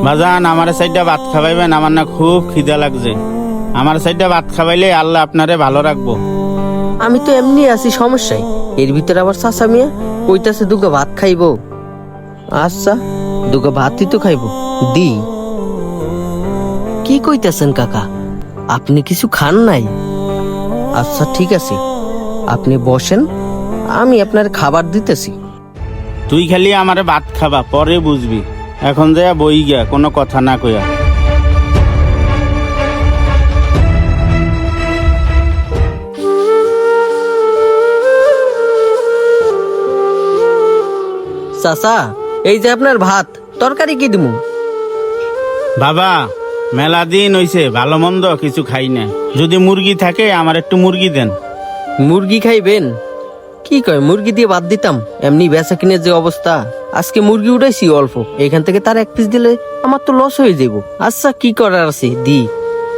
বাজান আমার সাইডটা ভাত খাওয়াইবেন, আমার না খুব খিদা লাগছে। আমার সাইডটা ভাত খাওয়াইলে আল্লাহ আপনারে ভালো রাখবো। আমি তো এমনি আছি, সমস্যায় এর ভিতরে আবার চাচা মিয়া কইতাছে দুগা ভাত খাইবো। আচ্ছা দুগা ভাতই তো খাইবো, দি। কি কইতাছেন কাকা, আপনি কিছু খান নাই? আচ্ছা ঠিক আছে, আপনি বসেন, আমি আপনার খাবার দিতেছি। তুই খালি আমারে ভাত খাবা, পরে বুঝবি। এখন যা বই গিয়া কোনো কথা না কইয়া। চাচা এই যে আপনার ভাত, তরকারি কি দিমু? বাবা মেলা দিন হইছে ভালো মন্দ কিছু খাই না, যদি মুরগি থাকে আমার একটু মুরগি দেন। মুরগি খাইবেন? কি কয়, মুরগি দিয়ে ভাত দিতাম? এমনি বেচা কিনের যে অবস্থা, আজকে মুরগি উঠাইছি অল্প, এখান থেকে তার এক পিস দিলে আমার তো লস হয়ে যাব। আচ্ছা কি করার আছে, দি।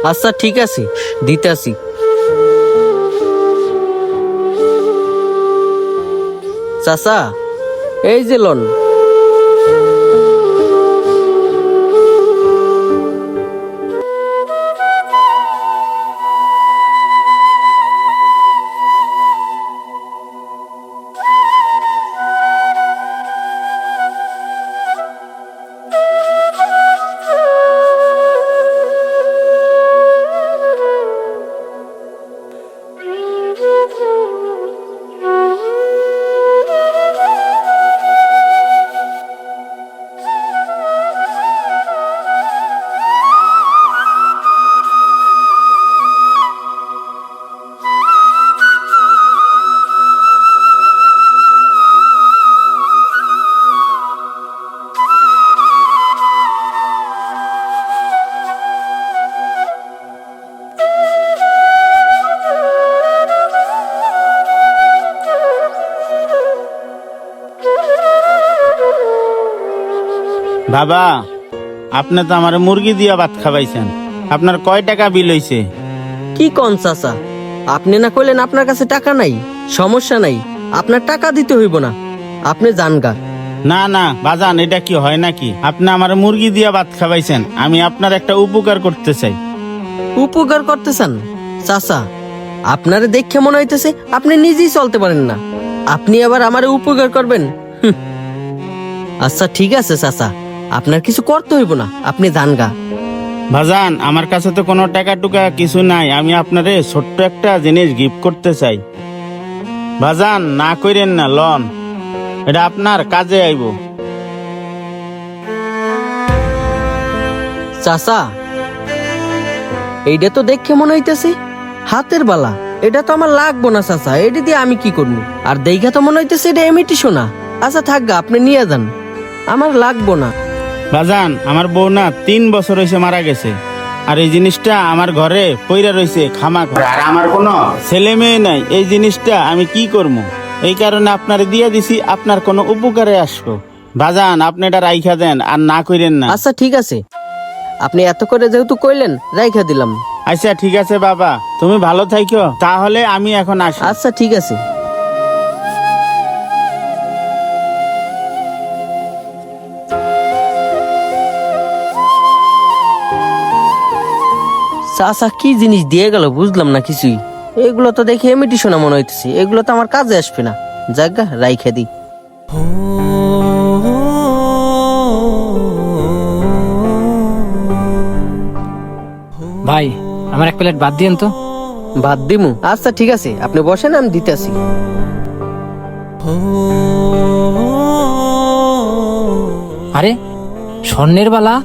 আচ্ছা ঠিক আছে, দিতাছি। চাচা এই যে লন। বাবা আপনি তো আমার মুরগি দিয়া ভাত খাওয়াইছেন, আপনার কয় টাকা বিল হইছে? কি কোন চাচা, আপনি না কইলেন আপনার কাছে টাকা নাই? সমস্যা নাই, আপনার টাকা দিতে হইব না, আপনি জানগা। না না বাজান, এটা কি হয় নাকি? আপনি আমার মুরগি দিয়া ভাত খাওয়াইছেন, আমি আপনার একটা উপকার করতে চাই। উপকার করতেছেন? চাচা আপনারে দেখে মনে হইতেছে আপনি নিজেই চলতে পারেন না, আপনি আবার আমারে উপকার করবেন? হুঁ। আচ্ছা ঠিক আছে চাচা, আপনার কিছু করতে হইব না, আপনি জানগা। বাজান আমার কাছে তো কোনো টাকা টুকা কিছু নাই, আমি আপনারে ছোট্ট একটা জিনিস গিফট করতে চাই। বাজান না কইরেন না, লন, এটা আপনার কাজে আইব। চাচা এইটা তো দেখে মনে হইতেছে হাতের বালা, এটা তো আমার লাগবো না চাচা, এটা দিয়ে আমি কি করবো? আর দেখা তো মনে হইতেছে এটা এমিটি সোনা। আচ্ছা থাকগা, আপনি নিয়ে যান, আমার লাগবো না। বাজান আমার বউ না 3 বছর হয়েছে মারা গেছে, আর এই জিনিসটা আমার ঘরে পইরা রয়েছে খামাক, আর আমার কোনো ছেলে মেয়ে নাই। এই জিনিসটা আমি কি করবো, এই কারণে আপনারে দিয়ে দিছি, আপনার কোনো উপকারে আসবো। বাজান আপনি এটা রাইখা দেন, আর না কইরেন না। আচ্ছা ঠিক আছে, আপনি এত করে যেহেতু কইলেন রাইখা দিলাম। আচ্ছা ঠিক আছে বাবা, তুমি ভালো থাইকো, তাহলে আমি এখন আসি। আচ্ছা ঠিক আছে। চাচা কি জিনিস দিয়ে গেল বুঝলাম না কিছুই, এগুলো তো দেখে এমিটি শোনা মনে হইতেছে, এগুলো তো আমার কাজে আসবে না, জায়গা রাইখা দি। ভাই আমার এক প্লেট ভাত দিয়েন তো। ভাত দিমু? আচ্ছা ঠিক আছে, আপনি বসেন, আমি দিতেছি। আরে স্বর্ণের বালা,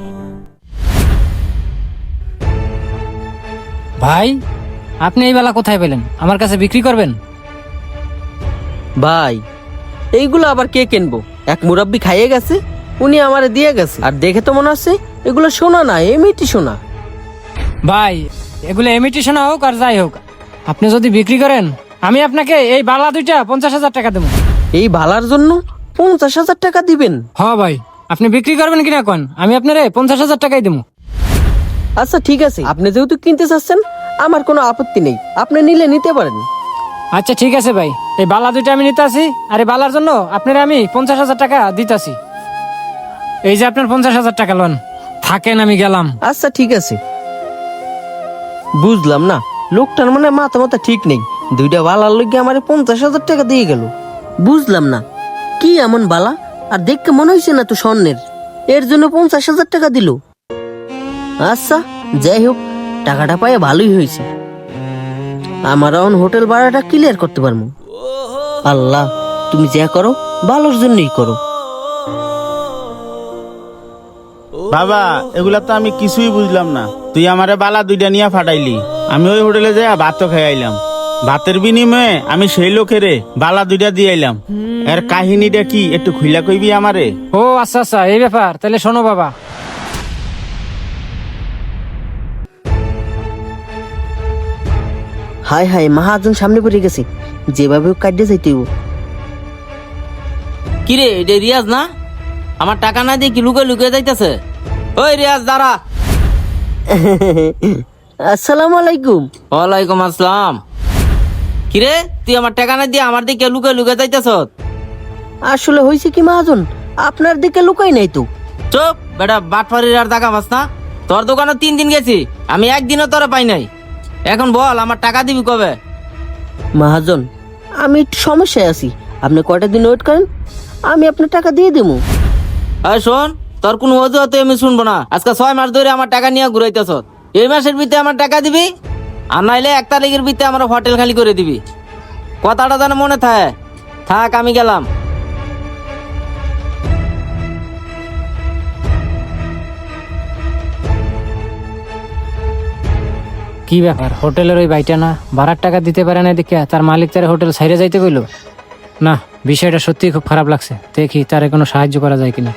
ভাই আপনি এই বালা কোথায় পেলেন? আমার কাছে বিক্রি করবেন? ভাই এইগুলো আবার কে কিনবো? এক মুরব্বি খাইয়ে গেছে, উনি আমারে দিয়ে গেছে, আর দেখে তো মনে হচ্ছে এগুলো সোনা না, এমিটি সোনা। ভাই এগুলো ইমিটেশন হোক আর যাই হোক, আপনি যদি বিক্রি করেন আমি আপনাকে এই বালা দুইটা 50,000 টাকা দেবো। এই ভালার জন্য 50,000 টাকা দিবেন? হ্যাঁ ভাই, আপনি বিক্রি করবেন কিনা কোন, আমি আপনারে 50,000 টাকাই দেবো। আচ্ছা ঠিক আছে, আপনি যেহেতু কিনতে চাচ্ছেন আমার কোনো আপত্তি নেই, আপনি নিলে নিতে পারেন। আচ্ছা ঠিক আছে ভাই, এই বালা দুইটা আমি নিতে আসি, আর এই বালার জন্য আপনারা আমি 50,000 টাকা দিতেছি। এই যে আপনার 50,000 টাকা লোন, থাকেন, আমি গেলাম। আচ্ছা ঠিক আছে। বুঝলাম না, লোকটার মানে মাথা ঠিক নেই। দুইটা বালার লইগে আমার 50,000 টাকা দিয়ে গেল। বুঝলাম না কি এমন বালা, আর দেখতে মনে হয়েছে না তো স্বর্ণের, এর জন্য 50,000 টাকা দিল। আচ্ছা যাই হোক, টাকাটা পাইয়া ভালোই হয়েছে। আমার এখন হোটেল ভাড়াটা ক্লিয়ার করতে পারবো। আল্লাহ, তুমি যা করো ভালোর জন্যই করো। বাবা, এগুলা তো আমি কিছুই বুঝলাম না। তুই আমারে বালা দুইটা নিয়ে ফাটাইলি, আমি ওই হোটেলে যাই ভাতও খাই আইলাম। ভাতের বিনিময়ে আমি সেই লোকেরে বালা দুইটা দিয়ে আইলাম। এর কাহিনীটা কি একটু খুইলা কইবি আমারে? ও আচ্ছা আচ্ছা, এই ব্যাপার। তাহলে শোনো বাবা, হায় হায়, মহাজন সামনে পড়ে গেছে, যেভাবে কাটতে যাইতে হইব। কিরে, এটা রিয়াজ না? আমার টাকা না দিয়ে কি লুকে লুকে যাইতেছে? ওই রিয়াজ, দাঁড়া। আসসালামু আলাইকুম। ওয়ালাইকুম আসসালাম। কিরে, তুই আমার টাকা না দিয়ে আমার দিকে লুকে লুকে যাইতেছ? আসলে হয়েছে কি মহাজন, আপনার দিকে লুকাই নাই তো। চুপ বেটা, বাটফারির আর টাকা পাস না? তোর দোকানে 3 দিন গেছি, আমি একদিনও তোরা পাই নাই। এখন বল, আমার টাকা দিবি কবে? মহাজন, আমি একটু সমস্যায় আছি, আপনি কয়টা দিন ওয়েট করেন, আমি আপনার টাকা দিয়ে দেবো। এই শোন, তোর কোনো অজুহাতে আমি শুনবো না। আজকে 6 মাস ধরে আমার টাকা নিয়ে ঘুরাইতেছ। এই মাসের ভিতরে আমার টাকা দিবি, আর নাইলে 1 তারিখের ভিতরে আমার হোটেল খালি করে দিবি। কথাটা যেন মনে থাকে। থাক, আমি গেলাম। কি ব্যাপার, হোটেলের ওই বাইটা না ভাড়ার টাকা দিতে পারে না, দেখে তার মালিক তার হোটেল ছাইরে যাইতে কইলো। না, বিষয়টা সত্যি খুব খারাপ লাগছে। দেখি তারে কোনো সাহায্য করা যায় কিনা।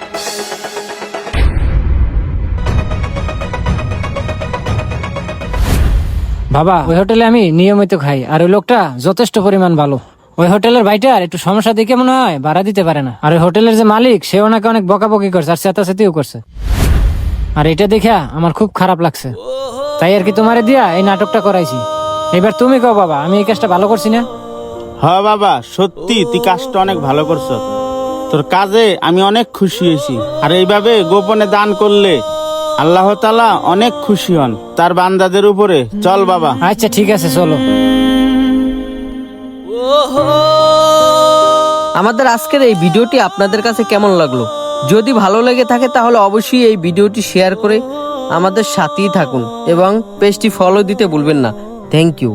বাবা, ওই হোটেলে আমি নিয়মিত খাই, আর ওই লোকটা যথেষ্ট পরিমাণ ভালো। ওই হোটেলের ভাইটার একটু সমস্যা দেখে মনে হয় ভাড়া দিতে পারে না। আর ওই হোটেলের যে মালিক, সে ওনাকে অনেক বকাবকি করছে আর চেতাচেতিও করছে। আর এটা দেখে আমার খুব খারাপ লাগছে, তাই আর কি তোমারে দিয়া এই নাটকটা করাইছি। এবার তুমি কও বাবা, আমি এই কাজটা ভালো করছি না? হ বাবা, সত্যি তুই কাজটা অনেক ভালো করছ। তোর কাজে আমি অনেক খুশি হয়েছি। আর এইভাবে গোপনে দান করলে আল্লাহ তাআলা অনেক খুশি হন তার বান্দাদের উপরে। চল বাবা। আচ্ছা ঠিক আছে, চলো। আমাদের আজকের এই ভিডিওটি আপনাদের কাছে কেমন লাগলো? যদি ভালো লেগে থাকে তাহলে অবশ্যই এই ভিডিওটি শেয়ার করে আমাদের সাথেই থাকুন এবং পেজটি ফলো দিতে ভুলবেন না। Thank you.